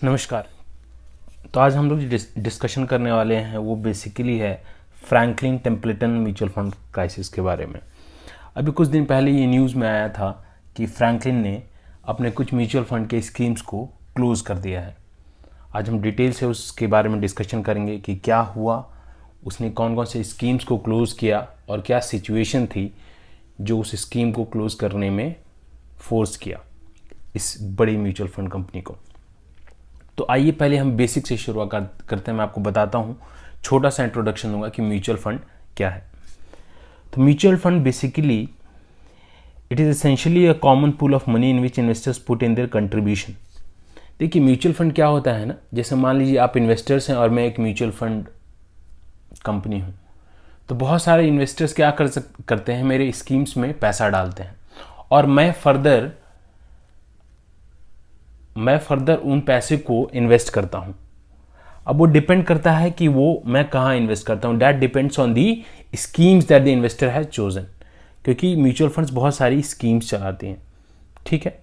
नमस्कार। तो आज हम लोग जो डिस्कशन करने वाले हैं वो बेसिकली है Franklin Templeton mutual fund crisis के बारे में। अभी कुछ दिन पहले ये न्यूज़ में आया था कि फ्रैंकलिन ने अपने कुछ म्यूचुअल फंड के स्कीम्स को क्लोज़ कर दिया है। आज हम डिटेल से उसके बारे में डिस्कशन करेंगे कि क्या हुआ, उसने कौन कौन से स्कीम्स को क्लोज़ किया और क्या सिचुएशन थी जो उस स्कीम को क्लोज़ करने में फोर्स किया इस बड़ी म्यूचुअल फंड कंपनी को। तो आइए पहले हम बेसिक से शुरुआत करते हैं। मैं आपको बताता हूँ, छोटा सा इंट्रोडक्शन दूंगा कि म्यूचुअल फंड क्या है। तो mutual fund basically it is essentially a common pool of money in which investors put in their contribution. देखिए म्यूचुअल फंड क्या होता है ना, जैसे मान लीजिए आप इन्वेस्टर्स हैं और मैं एक म्यूचुअल फंड कंपनी हूँ, तो बहुत सारे इन्वेस्टर्स क्या करते हैं, मेरे स्कीम्स में पैसा डालते हैं और मैं फर्दर उन पैसे को इन्वेस्ट करता हूं। अब वो डिपेंड करता है कि वो मैं कहाँ इन्वेस्ट करता हूं। That depends on the schemes that the investor has chosen, क्योंकि म्यूचुअल फंड्स बहुत सारी स्कीम्स चलाते हैं, ठीक है।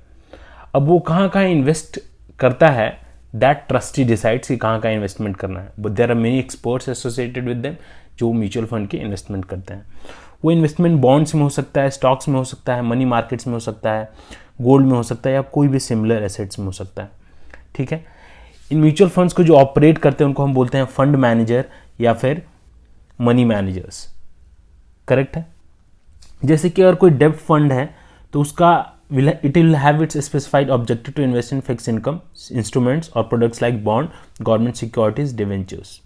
अब वो कहाँ कहाँ इन्वेस्ट करता है, दैट ट्रस्टी डिसाइड्स कि कहाँ कहाँ इन्वेस्टमेंट करना है। But there are many experts associated with them जो म्यूचुअल फंड के इन्वेस्टमेंट करते हैं। वो इन्वेस्टमेंट बॉन्ड्स में हो सकता है, स्टॉक्स में हो सकता है, मनी मार्केट्स में हो सकता है, गोल्ड में हो सकता है या कोई भी सिमिलर एसेट्स में हो सकता है, ठीक है। इन म्यूचुअल फंड्स को जो ऑपरेट करते हैं उनको हम बोलते हैं फंड मैनेजर या फिर मनी मैनेजर्स, करेक्ट है। जैसे कि अगर कोई डेब्ट फंड है तो उसका it will have its specified objective to invest in fix income instruments और products like bond, government securities, debentures.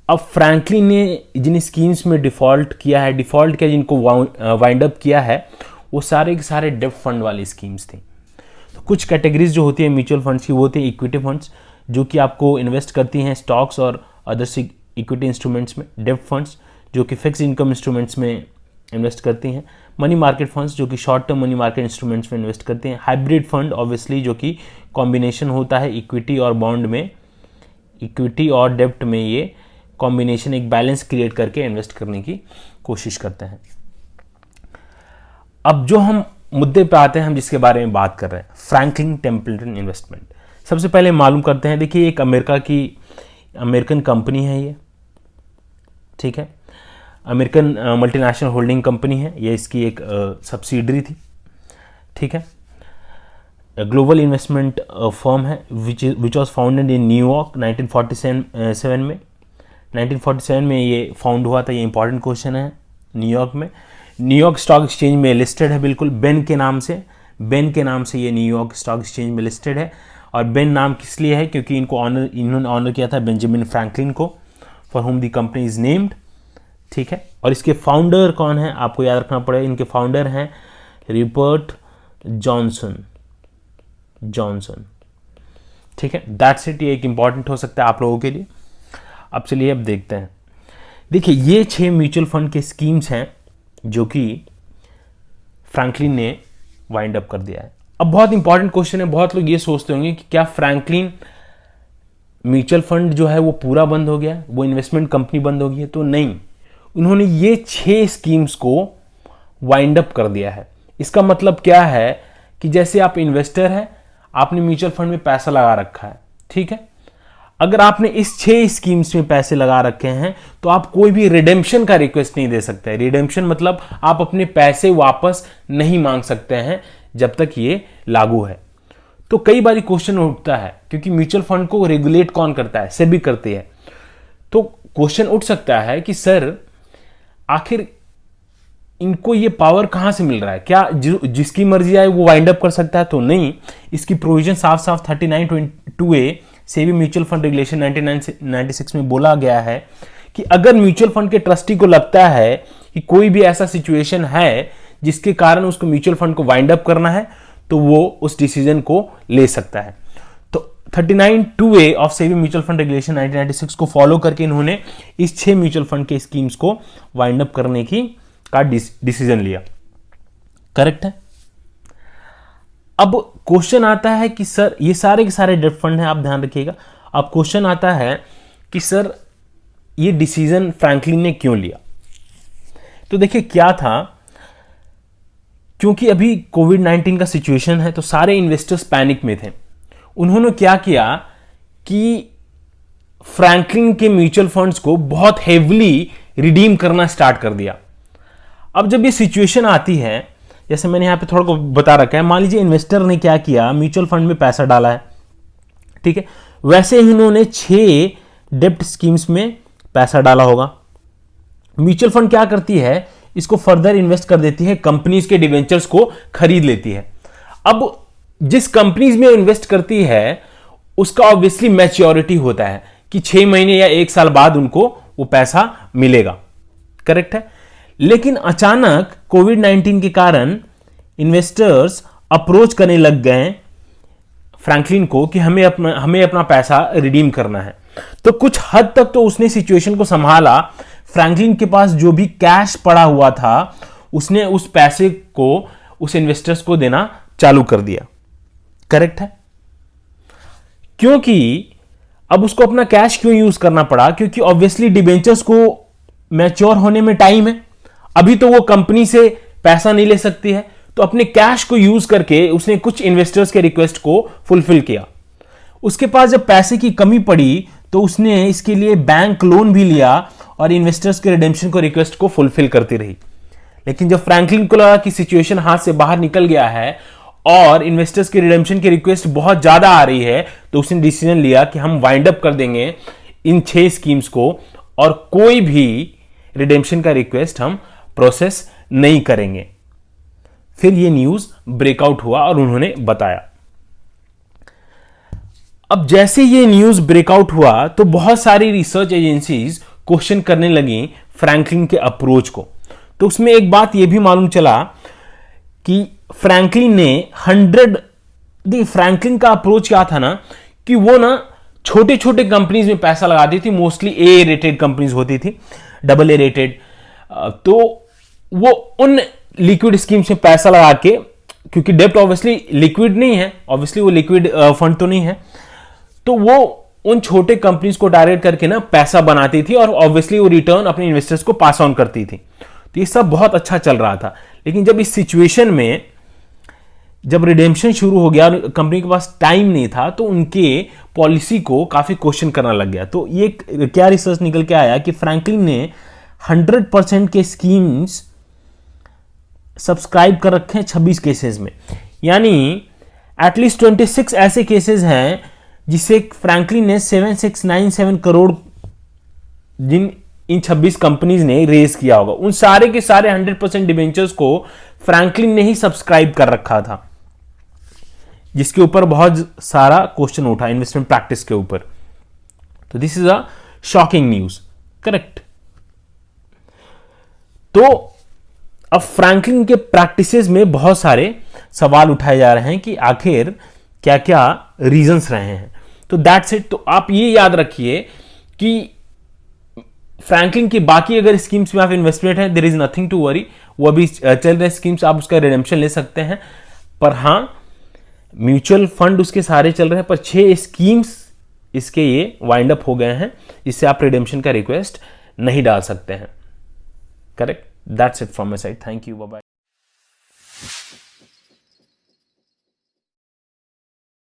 अब फ्रैंकलिन ने जिन स्कीम्स में डिफॉल्ट किया जिनको वाइंड अप किया है, वो सारे के सारे डेब्ट फंड वाली स्कीम्स थी। तो कुछ कैटेगरीज जो होती है म्यूचुअल फंड्स की, वो होती है इक्विटी फंड्स जो कि आपको इन्वेस्ट करती हैं स्टॉक्स और अदर इक्विटी इंस्ट्रूमेंट्स में, डेब्ट फंड्स जो कि फिक्स इनकम इंस्ट्रूमेंट्स में इन्वेस्ट करती हैं, मनी मार्केट फंड्स जो कि short term money market instruments में इन्वेस्ट करते हैं, हाइब्रिड फंड ऑब्वियसली जो कि कॉम्बिनेशन होता है इक्विटी और बॉन्ड में, इक्विटी और डेब्ट में ये कॉम्बिनेशन एक बैलेंस क्रिएट करके इन्वेस्ट करने की कोशिश करते हैं। अब जो हम मुद्दे पे आते हैं, हम जिसके बारे में बात कर रहे हैं, फ्रैंकलिन टेम्पलेटन इन्वेस्टमेंट। सबसे पहले मालूम करते हैं। देखिए एक अमेरिकन कंपनी है ये, ठीक है। अमेरिकन मल्टीनेशनल होल्डिंग कंपनी है ये, इसकी एक सब्सिडरी थी, ठीक है। ग्लोबल इन्वेस्टमेंट फर्म है which was founded in New York 1947 में। 1947 में ये फाउंड हुआ था। ये इंपॉर्टेंट क्वेश्चन है। न्यूयॉर्क स्टॉक एक्सचेंज में लिस्टेड है, बिल्कुल बेन के नाम से ये न्यूयॉर्क स्टॉक एक्सचेंज में लिस्टेड है। और बेन नाम किस लिए है, क्योंकि इन्होंने ऑनर किया था बेंजामिन फ्रैंकलिन को, for whom the company is named, ठीक है। और इसके फाउंडर कौन है आपको याद रखना पड़ेगा। इनके फाउंडर हैं रिपर्ट जॉनसन, ठीक है। That's it. ये एक इंपॉर्टेंट हो सकता है आप लोगों के लिए। अब चलिए अब देखते हैं। देखिए ये 6 म्यूचुअल फंड के स्कीम्स हैं जो कि फ्रैंकलिन ने वाइंड अप कर दिया है। अब बहुत इंपॉर्टेंट क्वेश्चन है, बहुत लोग ये सोचते होंगे कि क्या फ्रैंकलिन म्यूचुअल फंड जो है वो पूरा बंद हो गया, वो इन्वेस्टमेंट कंपनी बंद हो गई है। तो नहीं, उन्होंने ये 6 स्कीम्स को वाइंड अप कर दिया है। इसका मतलब क्या है कि जैसे आप इन्वेस्टर हैं, आपने म्यूचुअल फंड में पैसा लगा रखा है, ठीक है। अगर आपने इस 6 स्कीम्स में पैसे लगा रखे हैं तो आप कोई भी रिडेम्पशन का रिक्वेस्ट नहीं दे सकते। रिडेम्पशन मतलब आप अपने पैसे वापस नहीं मांग सकते हैं जब तक ये लागू है। तो कई बार क्वेश्चन उठता है, क्योंकि म्यूचुअल फंड को रेगुलेट कौन करता है, सेबी करती है। तो क्वेश्चन उठ सकता है कि सर आखिर इनको ये पावर कहां से मिल रहा है, क्या जिसकी मर्जी आए वो वाइंड अप कर सकता है? तो नहीं, इसकी प्रोविजन साफ साफ 39(2)(a) SEBI mutual fund regulation 1996 में बोला गया है कि अगर म्यूचुअल फंड के ट्रस्टी को लगता है कि कोई भी ऐसा सिचुएशन है जिसके कारण उसको म्यूचुअल फंड को वाइंड अप करना है, तो वो उस डिसीजन को ले सकता है। तो 39(2)(a) of SEBI mutual fund regulation 1996 को फॉलो करके इन्होंने इस 6 म्यूचुअल फंड के स्कीम्स को वाइंड अप करने का डिसीजन लिया, करेक्ट है। अब क्वेश्चन आता है कि सर ये सारे के सारे डेब्ट फंड हैं, आप ध्यान रखिएगा। अब क्वेश्चन आता है कि सर ये डिसीजन फ्रैंकलिन ने क्यों लिया? तो देखिए क्या था, क्योंकि अभी कोविड-19 का सिचुएशन है तो सारे इन्वेस्टर्स पैनिक में थे। उन्होंने क्या किया कि फ्रैंकलिन के म्यूचुअल फंड्स को बहुत हेवली रिडीम करना स्टार्ट कर दिया। अब जब ये सिचुएशन आती है, जैसे मैंने यहां पे थोड़ा को बता रखा है, मान लीजिए इन्वेस्टर ने क्या किया, म्यूचुअल फंड में पैसा डाला है, ठीक है, वैसे ही उन्होंने 6 डेब्ट स्कीम्स में पैसा डाला होगा। म्यूचुअल फंड क्या करती है, इसको फर्दर इन्वेस्ट कर देती है, कंपनीज के डिवेंचर्स को खरीद लेती है। अब जिस कंपनीज में इन्वेस्ट करती है उसका ऑब्वियसली मैच्योरिटी होता है कि 6 महीने या 1 साल बाद उनको वो पैसा मिलेगा, करेक्ट है। लेकिन अचानक कोविड-19 के कारण इन्वेस्टर्स अप्रोच करने लग गए फ्रैंकलिन को कि हमें अपना पैसा रिडीम करना है। तो कुछ हद तक तो उसने सिचुएशन को संभाला। फ्रैंकलिन के पास जो भी कैश पड़ा हुआ था उसने उस पैसे को उस इन्वेस्टर्स को देना चालू कर दिया, करेक्ट है। क्योंकि अब उसको अपना कैश क्यों यूज करना पड़ा, क्योंकि ऑब्वियसली डिबेंचर्स को मैच्योर होने में टाइम है, अभी तो वो कंपनी से पैसा नहीं ले सकती है, तो अपने कैश को यूज करके उसने कुछ इन्वेस्टर्स के रिक्वेस्ट को फुलफिल किया। उसके पास जब पैसे की कमी पड़ी तो उसने इसके लिए बैंक लोन भी लिया और इन्वेस्टर्स के रिडेम्पशन को रिक्वेस्ट को फुलफिल करती रही। लेकिन जब फ्रैंकलिन को लगा कि सिचुएशन हाथ से बाहर निकल गया है और इन्वेस्टर्स के रिडेम्पशन की रिक्वेस्ट बहुत ज्यादा आ रही है, तो उसने डिसीजन लिया कि हम वाइंड अप कर देंगे इन 6 स्कीम्स को और कोई भी रिडेम्पशन का रिक्वेस्ट हम प्रोसेस नहीं करेंगे। फिर ये न्यूज ब्रेकआउट हुआ और उन्होंने बताया। अब जैसे ये न्यूज ब्रेकआउट हुआ तो बहुत सारी रिसर्च एजेंसीज क्वेश्चन करने लगी फ्रैंकलिन के अप्रोच को। तो उसमें एक बात यह भी मालूम चला कि फ्रैंकलिन ने फ्रैंकलिन का अप्रोच क्या था ना, कि वो ना छोटे छोटे कंपनीज में पैसा लगाती थी, मोस्टली ए रेटेड कंपनीज होती थी, AA रेटेड। तो वो उन लिक्विड स्कीम्स में पैसा लगा के, क्योंकि डेब्ट ऑब्वियसली लिक्विड नहीं है, ऑब्वियसली वो लिक्विड फंड तो नहीं है, तो वो उन छोटे कंपनीज को टारगेट करके ना पैसा बनाती थी और ऑब्वियसली वो रिटर्न अपने इन्वेस्टर्स को पास ऑन करती थी। तो ये सब बहुत अच्छा चल रहा था। लेकिन जब इस सिचुएशन में जब रिडेम्पशन शुरू हो गया और कंपनी के पास टाइम नहीं था, तो उनके पॉलिसी को काफी क्वेश्चन करना लग गया। तो ये क्या रिसर्च निकल के आया कि फ्रैंकलिन ने 100% के स्कीम्स सब्सक्राइब कर रखे हैं 26 केसेस में, यानी एटलीस्ट 26 ऐसे केसेस हैं जिसे फ्रैंकलिन ने 7697 करोड़ जिन इन 26 कंपनीज ने रेज किया होगा, उन सारे के सारे 100% डिबेंचर्स को फ्रैंकलिन ने ही सब्सक्राइब कर रखा था, जिसके ऊपर बहुत सारा क्वेश्चन उठा इन्वेस्टमेंट प्रैक्टिस के ऊपर। तो this is a shocking news, correct. तो अब फ्रैंकलिन के प्रैक्टिसेस में बहुत सारे सवाल उठाए जा रहे हैं कि आखिर क्या क्या रीजंस रहे हैं। तो दैट्स इट। तो आप ये याद रखिए कि फ्रैंकलिन की बाकी अगर स्कीम्स में आप इन्वेस्टमेंट है, there is nothing to worry, वो अभी चल रहे स्कीम्स, आप उसका रिडेम्पशन ले सकते हैं। पर हां, म्यूचुअल फंड उसके सारे चल रहे हैं, पर 6 स्कीम्स इसके ये वाइंड अप हो गए हैं, जिससे आप रिडेम्पशन का रिक्वेस्ट नहीं डाल सकते हैं, correct. That's it from my side, thank you, bye bye.